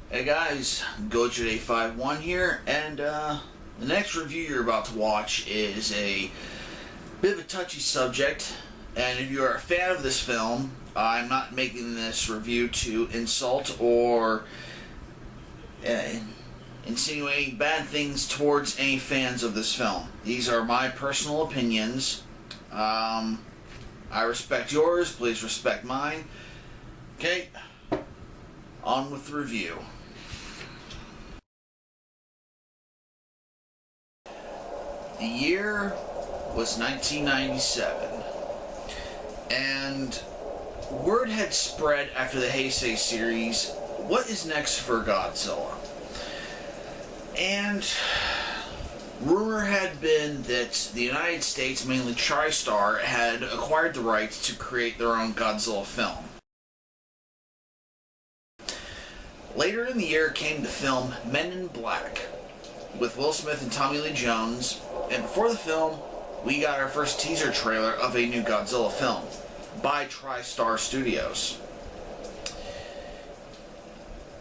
Hey guys, Godzilla51 here, and the next review you're about to watch is a bit of a touchy subject, and if you're a fan of this film, I'm not making this review to insult or insinuating bad things towards any fans of this film. These are my personal opinions. I respect yours, please respect mine. Okay, on with the review. The year was 1997, and word had spread after the Heisei series, what is next for Godzilla? And rumor had been that the United States, mainly Tristar, had acquired the rights to create their own Godzilla film. Later in the year came the film Men in Black, with Will Smith and Tommy Lee Jones, and before the film, we got our first teaser trailer of a new Godzilla film by Tristar Studios.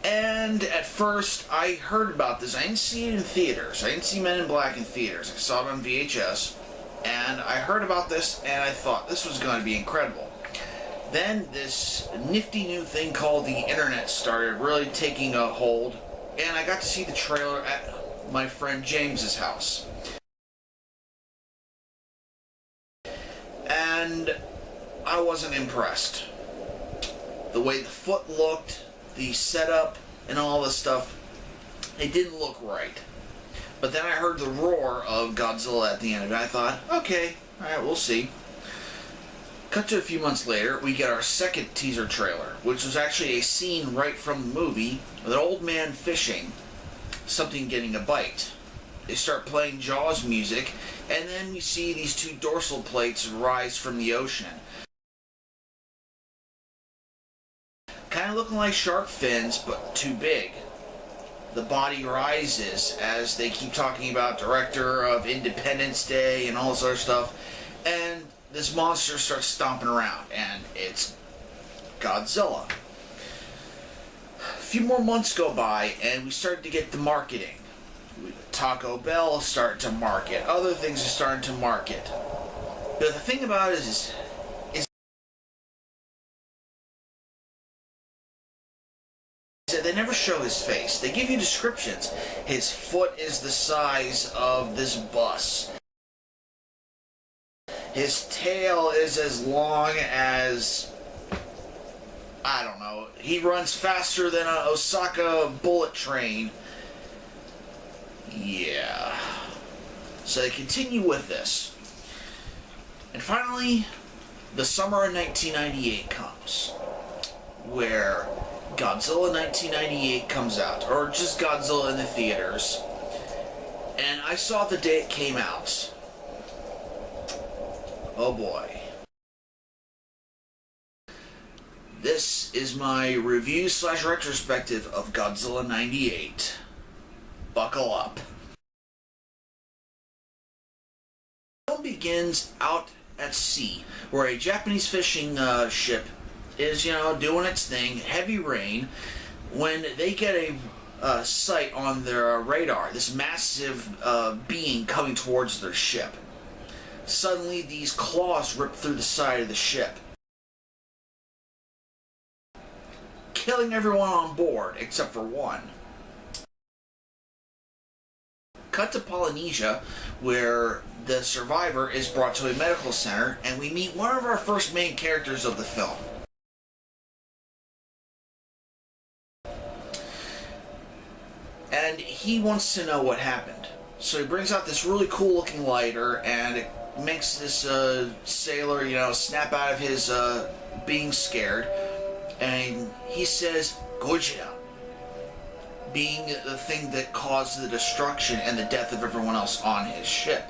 And at first, I heard about this. I didn't see it in theaters. I didn't see Men in Black in theaters. I saw it on VHS, and I heard about this, and I thought this was going to be incredible. Then this nifty new thing called the internet started really taking a hold, and I got to see the trailer at my friend James's house. And I wasn't impressed. The way the foot looked, the setup, and all this stuff, it didn't look right. But then I heard the roar of Godzilla at the end of it. I thought, okay, alright, we'll see. Cut to a few months later, we get our second teaser trailer, which was actually a scene right from the movie with an old man fishing, something getting a bite. They start playing Jaws music, and then we see these two dorsal plates rise from the ocean. Kind of looking like shark fins, but too big. The body rises as they keep talking about director of Independence Day and all this other stuff, and this monster starts stomping around, and it's Godzilla. A few more months go by, and we start to get the marketing. Taco Bell started to market. Other things are starting to market. But the thing about it is that they never show his face. They give you descriptions. His foot is the size of this bus. His tail is as long as, I don't know, he runs faster than an Osaka bullet train. Yeah. So they continue with this. And finally, the summer of 1998 comes, where Godzilla 1998 comes out, or just Godzilla in the theaters. And I saw the day it came out. Oh boy. This is my review / retrospective of Godzilla 98. Buckle up. The film begins out at sea, where a Japanese fishing ship is, doing its thing, heavy rain, when they get a sight on their radar, this massive being coming towards their ship. Suddenly, these claws rip through the side of the ship, killing everyone on board except for one. Cut to Polynesia, where the survivor is brought to a medical center, and we meet one of our first main characters of the film. And he wants to know what happened. So he brings out this really cool looking lighter, and it makes this sailor, snap out of his being scared. And he says, Godzilla, being the thing that caused the destruction and the death of everyone else on his ship.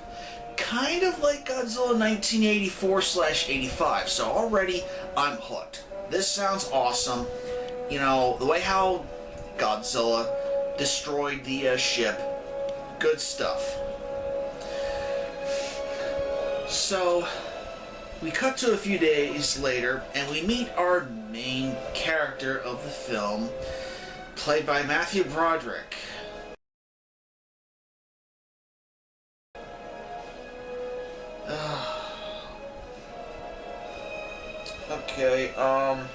Kind of like Godzilla 1984/85, so already I'm hooked. This sounds awesome. The way how Godzilla destroyed the ship, good stuff. So, we cut to a few days later, and we meet our main character of the film, played by Matthew Broderick. Okay, I'm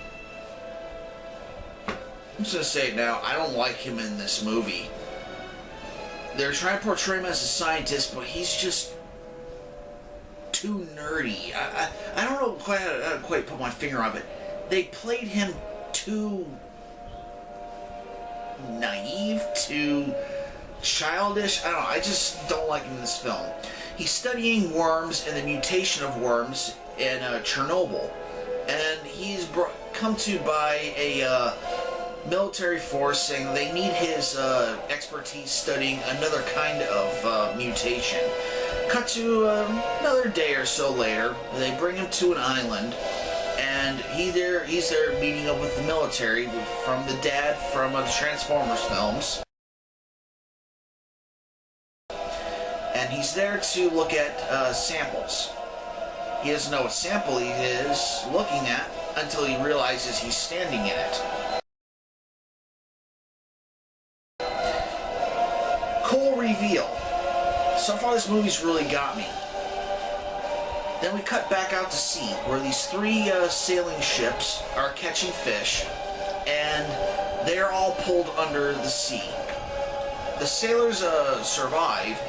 just gonna say it now, I don't like him in this movie. They're trying to portray him as a scientist, but he's just too nerdy. I don't know quite how to quite put my finger on it. They played him too naive, too childish. I don't know, I just don't like him in this film. He's studying worms and the mutation of worms in Chernobyl. And he's come to by a military force saying they need his expertise studying another kind of mutation. Cut to another day or so later, they bring him to an island, and he's there meeting up with the military from the dad from the Transformers films. And he's there to look at samples. He doesn't know what sample he is looking at until he realizes he's standing in it. Cool reveal. So far this movie's really got me. Then we cut back out to sea where these three sailing ships are catching fish, and they're all pulled under the sea. The sailors survive.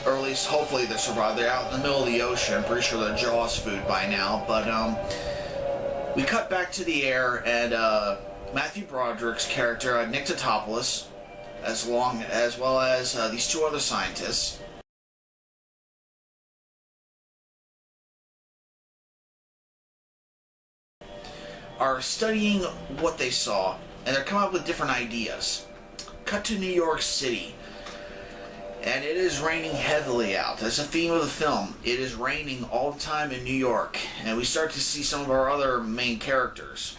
Or at least, hopefully they survive. They're out in the middle of the ocean. I'm pretty sure they're Jaws food by now. But, we cut back to the air, and, Matthew Broderick's character, Nick Totopoulos, as well as these two other scientists. Are studying what they saw, and they're coming up with different ideas. Cut to New York City. And it is raining heavily out. That's the theme of the film. It is raining all the time in New York. And we start to see some of our other main characters.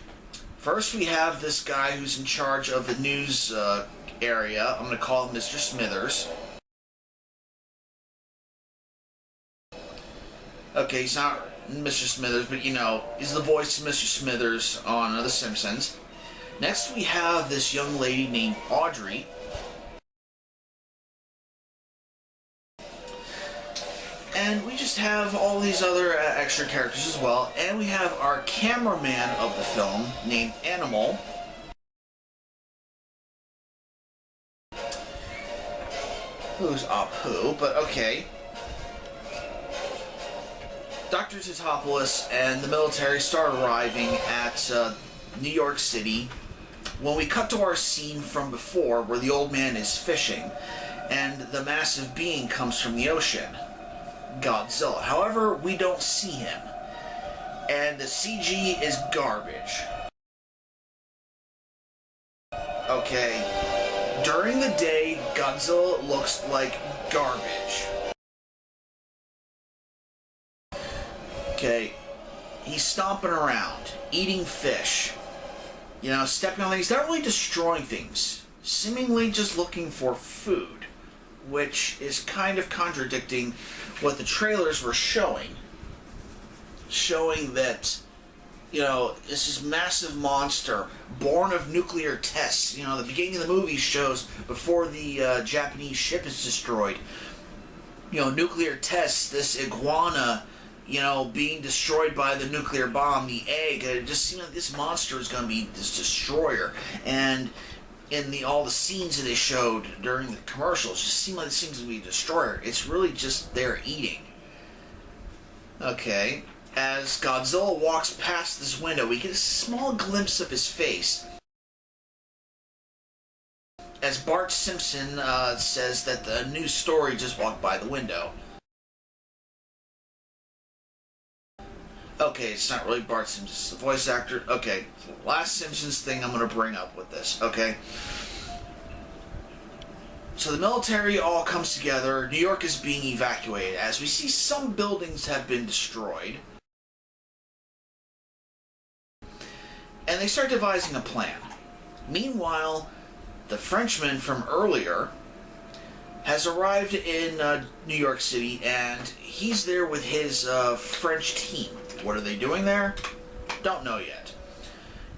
First we have this guy who's in charge of the news area. I'm going to call him Mr. Smithers. Okay, he's not Mr. Smithers, but you know, he's the voice of Mr. Smithers on The Simpsons. Next we have this young lady named Audrey. And we just have all these other extra characters as well. And we have our cameraman of the film named Animal. Who's Apu, but okay. Dr. Totopoulos and the military start arriving at New York City when we cut to our scene from before where the old man is fishing and the massive being comes from the ocean. Godzilla. However, we don't see him. And the CG is garbage. Okay. During the day, Godzilla looks like garbage. Okay. He's stomping around, eating fish. You know, stepping on things. He's not really destroying things. Seemingly just looking for food. Which is kind of contradicting what the trailers were showing. Showing that, you know, this is massive monster, born of nuclear tests. You know, the beginning of the movie shows before the Japanese ship is destroyed. You know, nuclear tests, this iguana, you know, being destroyed by the nuclear bomb, the egg. It just seemed like this monster is going to be this destroyer. And in all the scenes that they showed during the commercials, just seemed like this thing's going to be a destroyer. It's really just there eating. Okay. As Godzilla walks past this window, we get a small glimpse of his face. As Bart Simpson says that the news story just walked by the window. Okay, it's not really Bart Simpson, it's the voice actor. Okay, so the last Simpsons thing I'm going to bring up with this, okay? So the military all comes together. New York is being evacuated. As we see, some buildings have been destroyed. And they start devising a plan. Meanwhile, the Frenchman from earlier has arrived in New York City, and he's there with his French team. What are they doing there? Don't know yet.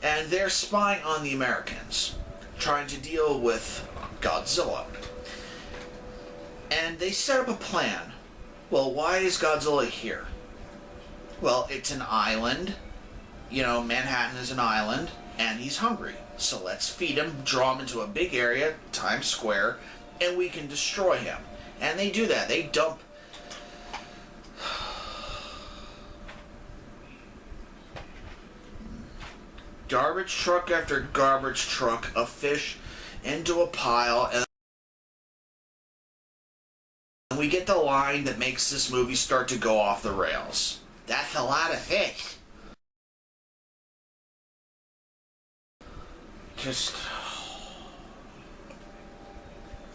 And they're spying on the Americans, trying to deal with Godzilla. And they set up a plan. Well, why is Godzilla here? Well, it's an island. You know, Manhattan is an island, and he's hungry. So let's feed him, draw him into a big area, Times Square, and we can destroy him. And they do that. They dump garbage truck after garbage truck of fish into a pile, and we get the line that makes this movie start to go off the rails. That's a lot of fish. Just...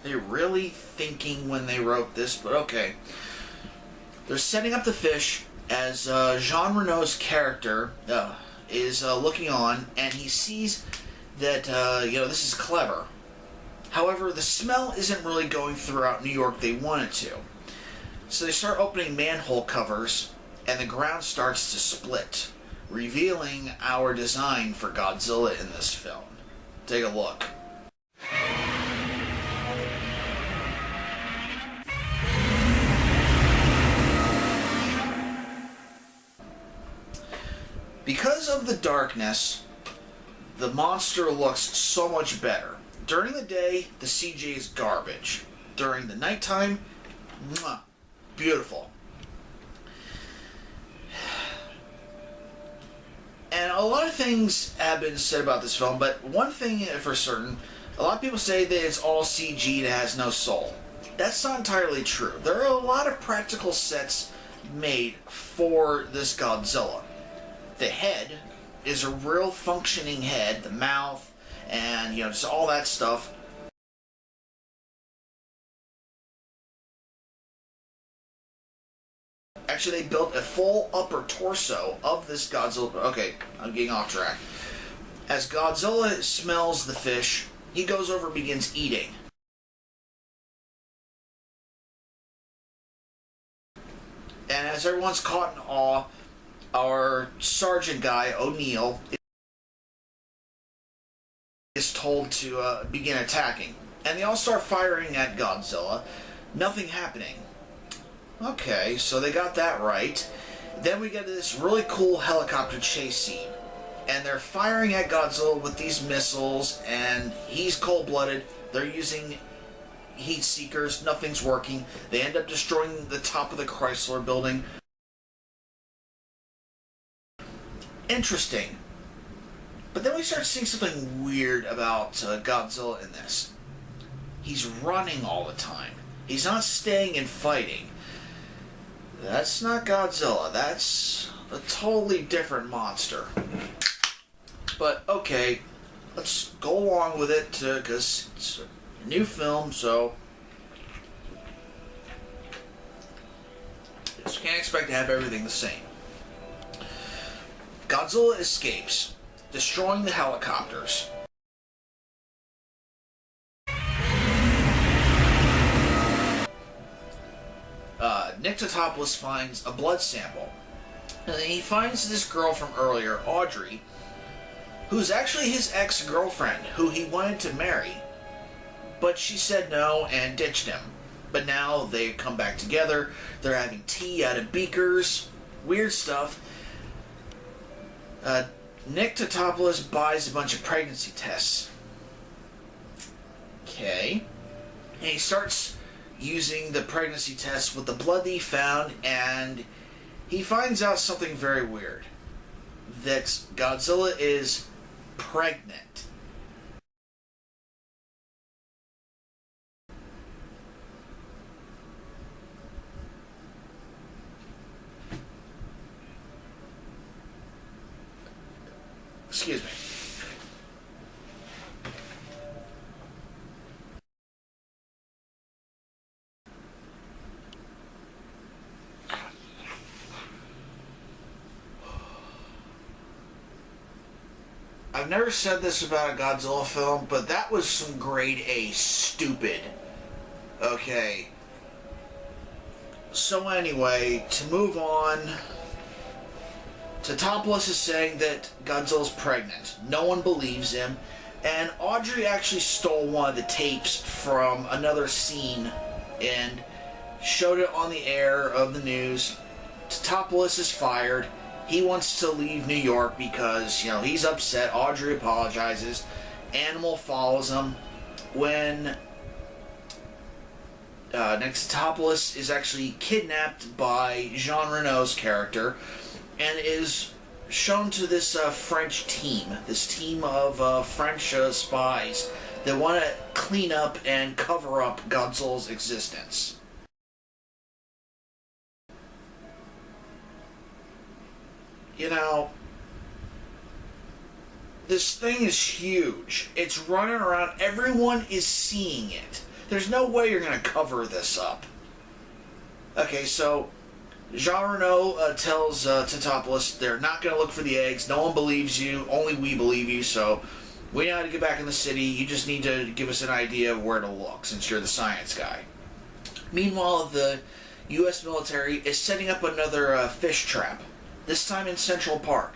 they really thinking when they wrote this, but okay. They're setting up the fish as Jean Reno's character is looking on, and he sees that, this is clever. However, the smell isn't really going throughout New York they want it to. So they start opening manhole covers, and the ground starts to split, revealing our design for Godzilla in this film. Take a look. Because of the darkness, the monster looks so much better. During the day, the CG is garbage. During the nighttime, mwah, beautiful. And a lot of things have been said about this film, but one thing for certain, a lot of people say that it's all CG that has no soul. That's not entirely true. There are a lot of practical sets made for this Godzilla. The head is a real functioning head, the mouth, and, just all that stuff. Actually, they built a full upper torso of this Godzilla. Okay, I'm getting off track. As Godzilla smells the fish, he goes over and begins eating. And as everyone's caught in awe, our sergeant guy, O'Neill, is told to begin attacking. And they all start firing at Godzilla. Nothing happening. Okay, so they got that right. Then we get this really cool helicopter chase scene. And they're firing at Godzilla with these missiles, and he's cold-blooded. They're using heat seekers. Nothing's working. They end up destroying the top of the Chrysler building. Interesting. But then we start seeing something weird about Godzilla in this. He's running all the time. He's not staying and fighting. That's not Godzilla. That's a totally different monster. But, okay, let's go along with it, because it's a new film, so just can't expect to have everything the same. Godzilla escapes, destroying the helicopters. Nick Totopoulos finds a blood sample. And he finds this girl from earlier, Audrey, who's actually his ex-girlfriend, who he wanted to marry. But she said no and ditched him. But now they come back together. They're having tea out of beakers. Weird stuff. Nick Totopoulos buys a bunch of pregnancy tests. Okay. And he starts using the pregnancy tests with the blood that he found, and he finds out something very weird. That Godzilla is pregnant. Excuse me. I've never said this about a Godzilla film, but that was some grade A stupid. Okay. So anyway, to move on, Totopoulos is saying that Godzilla's pregnant. No one believes him, And Audrey actually stole one of the tapes from another scene and showed it on the air of the news. Totopoulos is fired. He wants to leave New York because, he's upset. Audrey apologizes. Animal follows him. When Nextopoulos is actually kidnapped by Jean Reno's character and is shown to this French team, of French spies that want to clean up and cover up Godzilla's existence. This thing is huge. It's running around. Everyone is seeing it. There's no way you're going to cover this up. Okay, so Jean Reno tells Totopoulos they're not going to look for the eggs. No one believes you. Only we believe you. So we know how to get back in the city. You just need to give us an idea of where to look since you're the science guy. Meanwhile, the U.S. military is setting up another fish trap. This time in Central Park.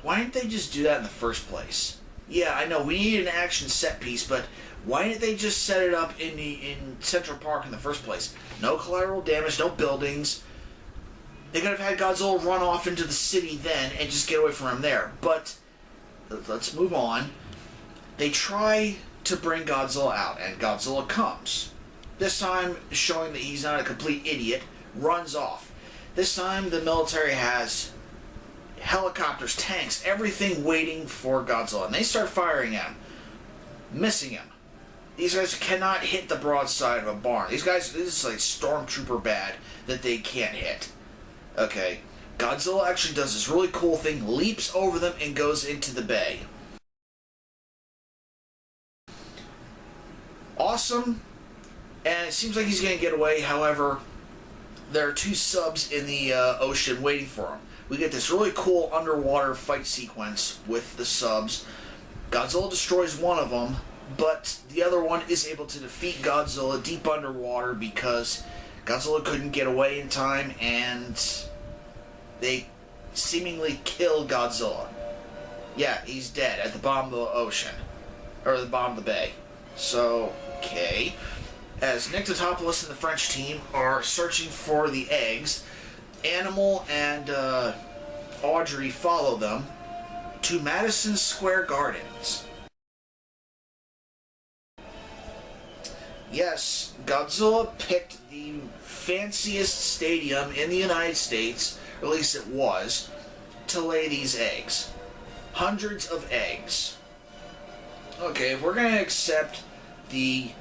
Why didn't they just do that in the first place? Yeah, I know, we needed an action set piece, but why didn't they just set it up in Central Park in the first place? No collateral damage, no buildings. They could have had Godzilla run off into the city then and just get away from him there. But, let's move on. They try to bring Godzilla out, and Godzilla comes. This time, showing that he's not a complete idiot, runs off. This time, the military has helicopters, tanks, everything waiting for Godzilla. And they start firing at him, missing him. These guys cannot hit the broadside of a barn. These guys, this is like stormtrooper bad that they can't hit. Okay, Godzilla actually does this really cool thing, leaps over them and goes into the bay. Awesome. And it seems like he's going to get away. However, there are two subs in the ocean waiting for him. We get this really cool underwater fight sequence with the subs. Godzilla destroys one of them, but the other one is able to defeat Godzilla deep underwater because Godzilla couldn't get away in time, and they seemingly kill Godzilla. Yeah, he's dead at the bottom of the ocean, or the bottom of the bay. So, okay. As Nextopoulos and the French team are searching for the eggs, Animal and Audrey follow them to Madison Square Gardens. Yes, Godzilla picked the fanciest stadium in the United States, or at least it was, to lay these eggs. Hundreds of eggs. Okay, if we're going to accept the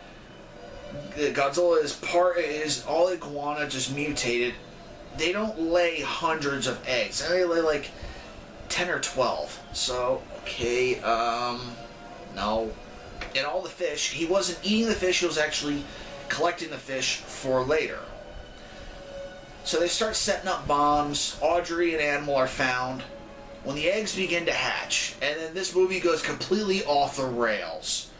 Godzilla is all iguana, just mutated, they don't lay hundreds of eggs. They lay like 10 or 12. So, okay, no. And all the fish, he wasn't eating the fish, he was actually collecting the fish for later. So they start setting up bombs. Audrey and Animal are found. When the eggs begin to hatch, and then this movie goes completely off the rails.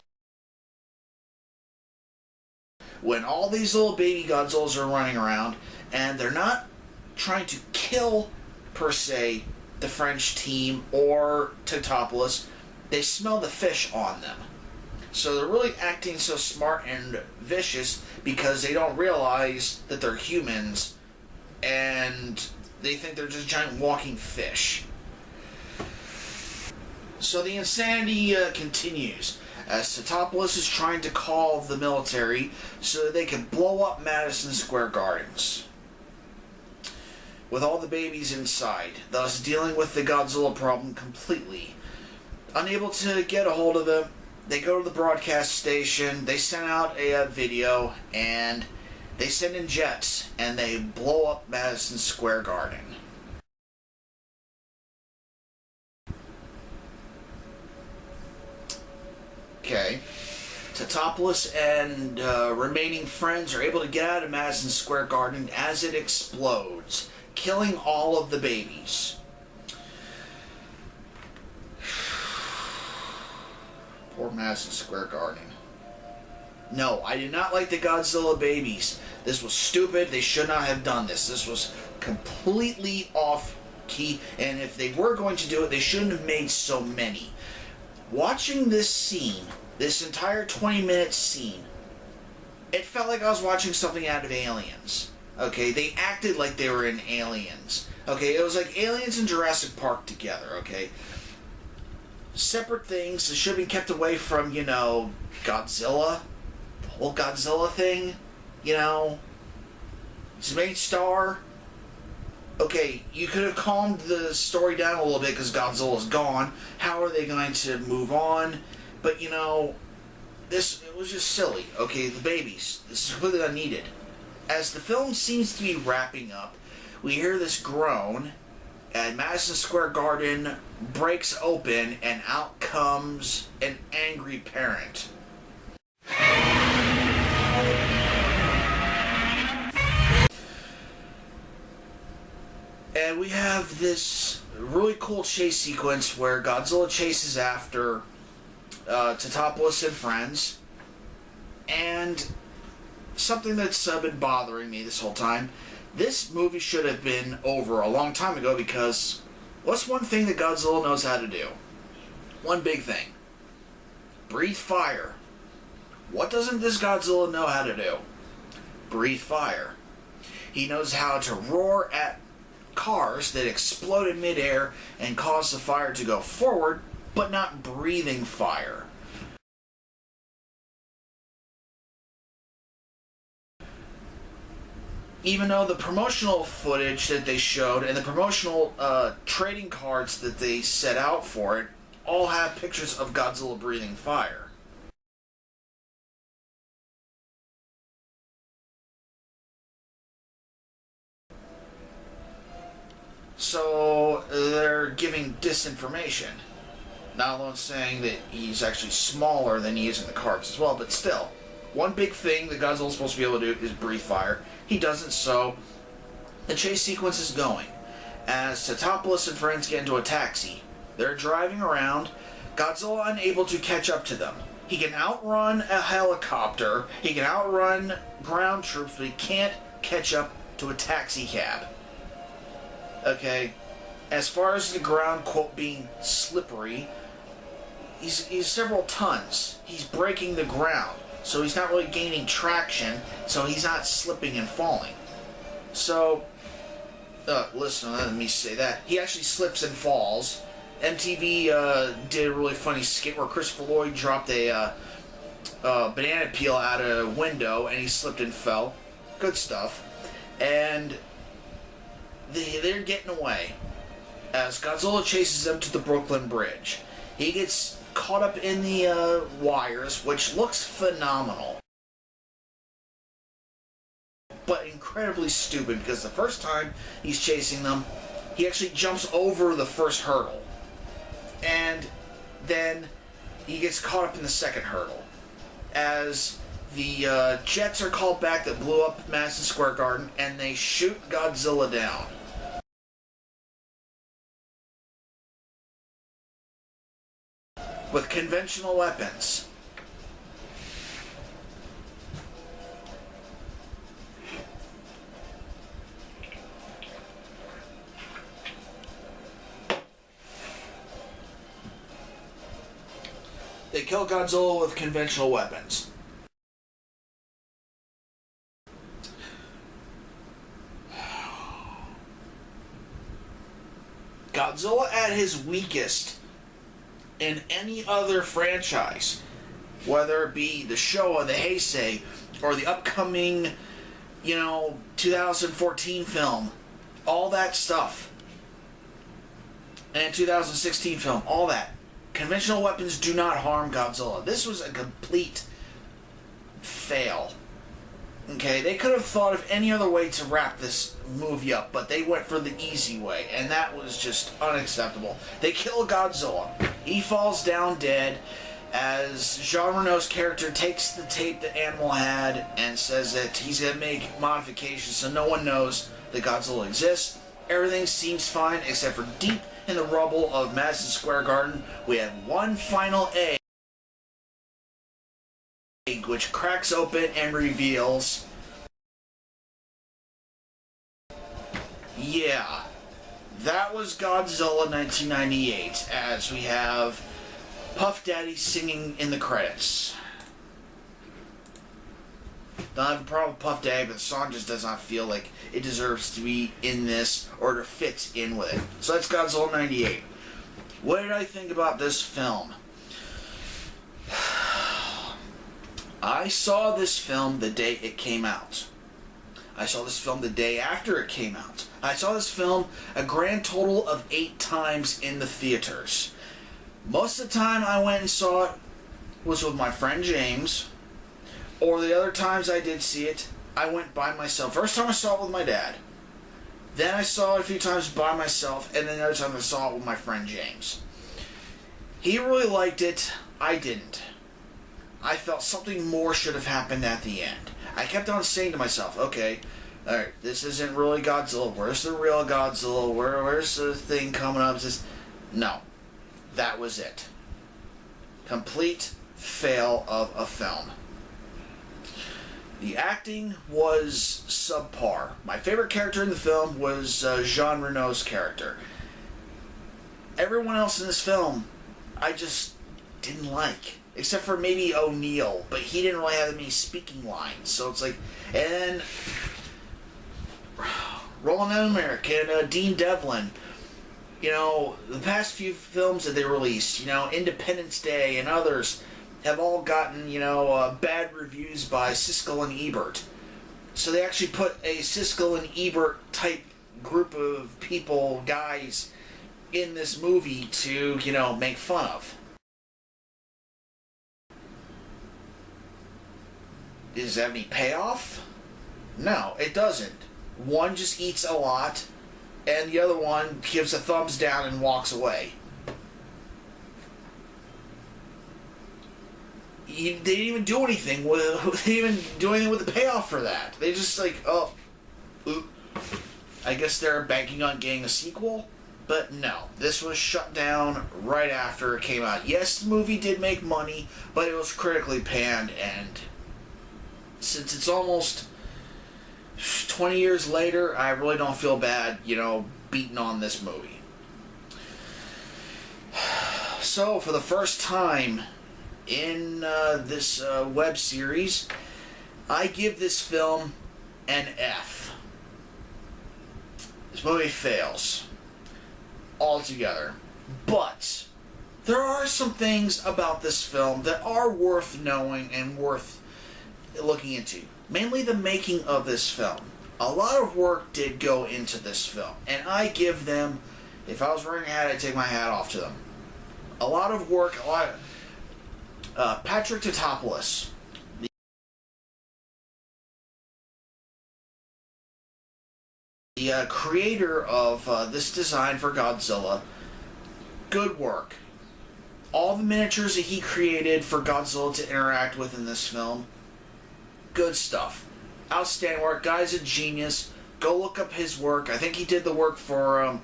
When all these little baby Godzillas are running around, and they're not trying to kill, per se, the French team or Totopoulos, they smell the fish on them. So they're really acting so smart and vicious because they don't realize that they're humans and they think they're just giant walking fish. So the insanity continues as Totopoulos is trying to call the military so that they can blow up Madison Square Gardens with all the babies inside, thus dealing with the Godzilla problem completely. Unable to get a hold of them, they go to the broadcast station, they send out a video, and they send in jets, and they blow up Madison Square Garden. Okay. Totopoulos and remaining friends are able to get out of Madison Square Garden as it explodes, killing all of the babies. Poor Madison Square Garden. No, I did not like the Godzilla babies. This was stupid. They should not have done this. This was completely off key, and if they were going to do it, they shouldn't have made so many. Watching this scene, this entire 20-minute scene, it felt like I was watching something out of Aliens. Okay, they acted like they were in Aliens. Okay, it was like Aliens and Jurassic Park together, okay? Separate things that should have been kept away from, you know, Godzilla. The whole Godzilla thing, you know. His main star. Okay, you could have calmed the story down a little bit because Godzilla's gone. How are they going to move on? But, you know, it was just silly. Okay, the babies. This is completely unneeded. As the film seems to be wrapping up, we hear this groan, and Madison Square Garden breaks open, and out comes an angry parent. And we have this really cool chase sequence where Godzilla chases after Totopoulos and friends, and something that's been bothering me this whole time. This movie should have been over a long time ago, because what's one thing that Godzilla knows how to do? One big thing. Breathe fire. What doesn't this Godzilla know how to do? Breathe fire. He knows how to roar at cars that explode in midair and cause the fire to go forward, but not breathing fire. Even though the promotional footage that they showed and the promotional trading cards that they set out for it all have pictures of Godzilla breathing fire. So they're giving disinformation. Not alone saying that he's actually smaller than he is in the cards as well, but still. One big thing that Godzilla's supposed to be able to do is breathe fire. He doesn't, so the chase sequence is going. As Totopoulos and friends get into a taxi, they're driving around, Godzilla unable to catch up to them. He can outrun a helicopter, he can outrun ground troops, but he can't catch up to a taxi cab. Okay, as far as the ground, quote, being slippery, he's several tons. He's breaking the ground. So he's not really gaining traction, so he's not slipping and falling. So, listen, let me say that. He actually slips and falls. MTV did a really funny skit where Christopher Lloyd dropped a banana peel out a window, and he slipped and fell. Good stuff. And they're getting away as Godzilla chases them to the Brooklyn Bridge. He gets caught up in the wires, which looks phenomenal, but incredibly stupid, because the first time he's chasing them, he actually jumps over the first hurdle, and then he gets caught up in the second hurdle as the jets are called back that blew up Madison Square Garden, and they shoot Godzilla down. With conventional weapons. They kill Godzilla with conventional weapons. Godzilla at his weakest in any other franchise, whether it be the Showa, the Heisei, or the upcoming, 2014 film, all that stuff, and 2016 film, all that. Conventional weapons do not harm Godzilla. This was a complete fail. Okay, they could have thought of any other way to wrap this movie up, but they went for the easy way, and that was just unacceptable. They kill Godzilla. He falls down dead as Jean Reno's character takes the tape that Animal had and says that he's going to make modifications so no one knows that Godzilla exists. Everything seems fine, except for deep in the rubble of Madison Square Garden, we have one final egg, which cracks open and reveals, yeah, that was Godzilla 1998, as we have Puff Daddy singing in the credits. Don't have a problem with Puff Daddy, but the song just does not feel like it deserves to be in this or to fit in with it. So that's Godzilla 98. What did I think about this film? I saw this film the day it came out. I saw this film the day after it came out. I saw this film a grand total of 8 times in the theaters. Most of the time I went and saw it was with my friend James, or the other times I did see it, I went by myself. First time I saw it with my dad. Then I saw it a few times by myself, and then the other time I saw it with my friend James. He really liked it. I didn't. I felt something more should have happened at the end. I kept on saying to myself, okay, alright, this isn't really Godzilla. Where's the real Godzilla? Where's the thing coming up? Just no. That was it. Complete fail of a film. The acting was subpar. My favorite character in the film was Jean Reno's character. Everyone else in this film, I just didn't like. Except for maybe O'Neill, but he didn't really have many speaking lines. So it's like, and Roland Emmerich and Dean Devlin, you know, the past few films that they released, you know, Independence Day and others, have all gotten, you know, bad reviews by Siskel and Ebert. So they actually put a Siskel and Ebert type group of people, guys, in this movie to, you know, make fun of. Does that have any payoff? No, it doesn't. One just eats a lot, and the other one gives a thumbs down and walks away. They didn't even do anything with. They didn't even do anything with the payoff for that. They just like, oh, oop. I guess they're banking on getting a sequel, but no, this was shut down right after it came out. Yes, the movie did make money, but it was critically panned, and since it's almost 20 years later, I really don't feel bad, you know, beating on this movie. So, for the first time in this web series, I give this film an F. This movie fails altogether. But there are some things about this film that are worth knowing and worth looking into. Mainly the making of this film. A lot of work did go into this film, and I give them, if I was wearing a hat, I'd take my hat off to them. A lot of work, Patrick Tatopoulos, the creator of this design for Godzilla, good work. All the miniatures that he created for Godzilla to interact with in this film, good stuff. Outstanding work. Guy's a genius. Go look up his work. I think he did the work for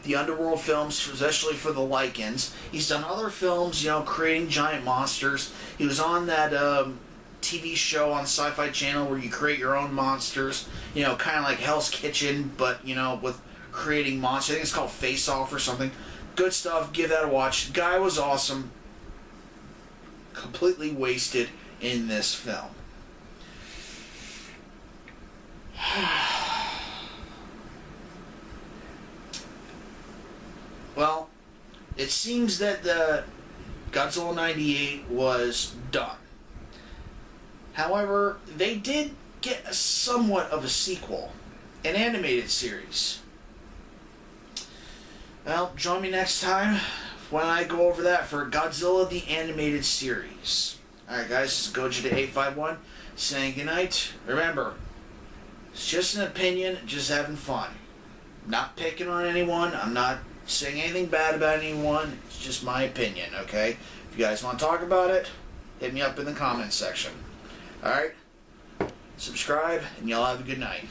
the Underworld films, especially for the Lycans. He's done other films, you know, creating giant monsters. He was on that TV show on Sci-Fi Channel where you create your own monsters. You know, kind of like Hell's Kitchen, but, you know, with creating monsters. I think it's called Face Off or something. Good stuff. Give that a watch. Guy was awesome. Completely wasted in this film. Well, it seems that the Godzilla 98 was done. However, they did get somewhat of a sequel, an animated series. Well, join me next time when I go over that for Godzilla the Animated Series. Alright guys, this is Gojita851 saying goodnight. Remember, it's just an opinion, just having fun. Not picking on anyone, I'm not saying anything bad about anyone, it's just my opinion, okay? If you guys want to talk about it, hit me up in the comments section. Alright? Subscribe, and y'all have a good night.